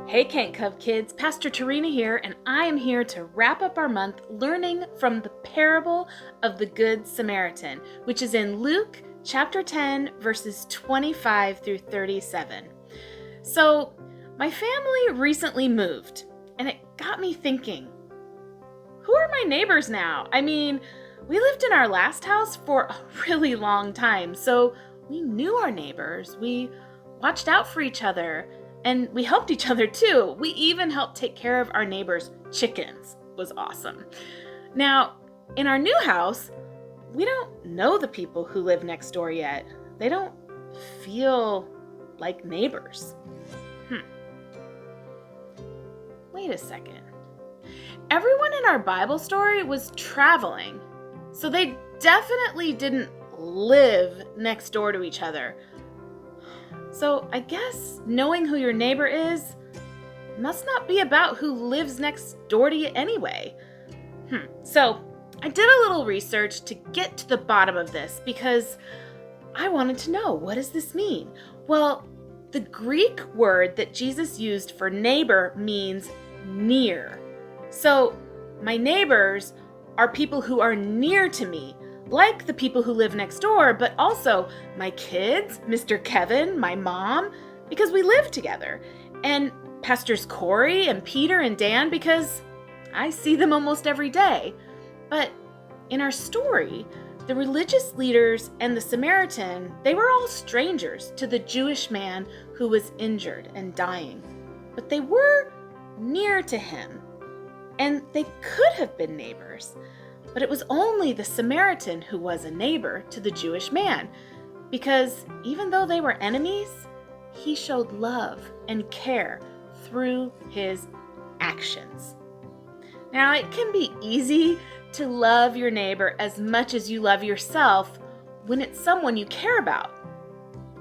Hey KentCov kids, Pastor Torina here, and I am here to wrap up our month learning from the parable of the Good Samaritan, which is in Luke chapter 10, verses 25 through 37. So, my family recently moved, and it got me thinking, who are my neighbors now? I mean, we lived in our last house for a really long time, so we knew our neighbors, we watched out for each other, and we helped each other too. We even helped take care of our neighbors' chickens. It was awesome. Now, in our new house, we don't know the people who live next door yet. They don't feel like neighbors. Wait a second. Everyone in our Bible story was traveling, so they definitely didn't live next door to each other. So I guess knowing who your neighbor is must not be about who lives next door to you anyway. So I did a little research to get to the bottom of this because I wanted to know, what does this mean? Well, the Greek word that Jesus used for neighbor means near. So my neighbors are people who are near to me, like the people who live next door, but also my kids, Mr. Kevin, my mom, because we live together, and Pastors Corey and Peter and Dan, because I see them almost every day. But in our story, the religious leaders and the Samaritan, they were all strangers to the Jewish man who was injured and dying, but they were near to him, and they could have been neighbors. But it was only the Samaritan who was a neighbor to the Jewish man, because even though they were enemies, he showed love and care through his actions. Now, it can be easy to love your neighbor as much as you love yourself when it's someone you care about.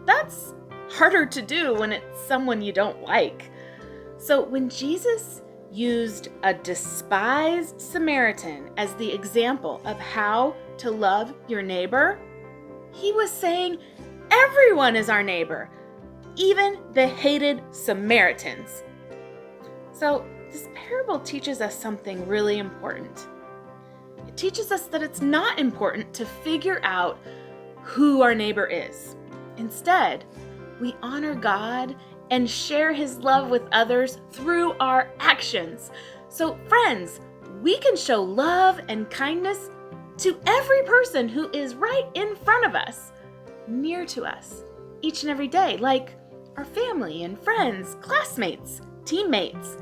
That's harder to do when it's someone you don't like. So when Jesus used a despised Samaritan as the example of how to love your neighbor, he was saying everyone is our neighbor, even the hated Samaritans. So this parable teaches us something really important. It teaches us that it's not important to figure out who our neighbor is. Instead, we honor God and share his love with others through our actions. So friends, we can show love and kindness to every person who is right in front of us, near to us, each and every day, like our family and friends, classmates, teammates,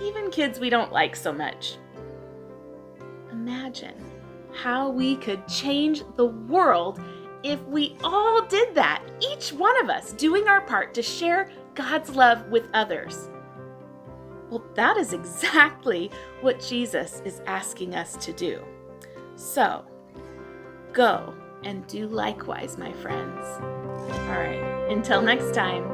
even kids we don't like so much. Imagine how we could change the world if we all did that, each one of us doing our part to share God's love with others. Well, that is exactly what Jesus is asking us to do. So, go and do likewise, my friends. All right, until next time.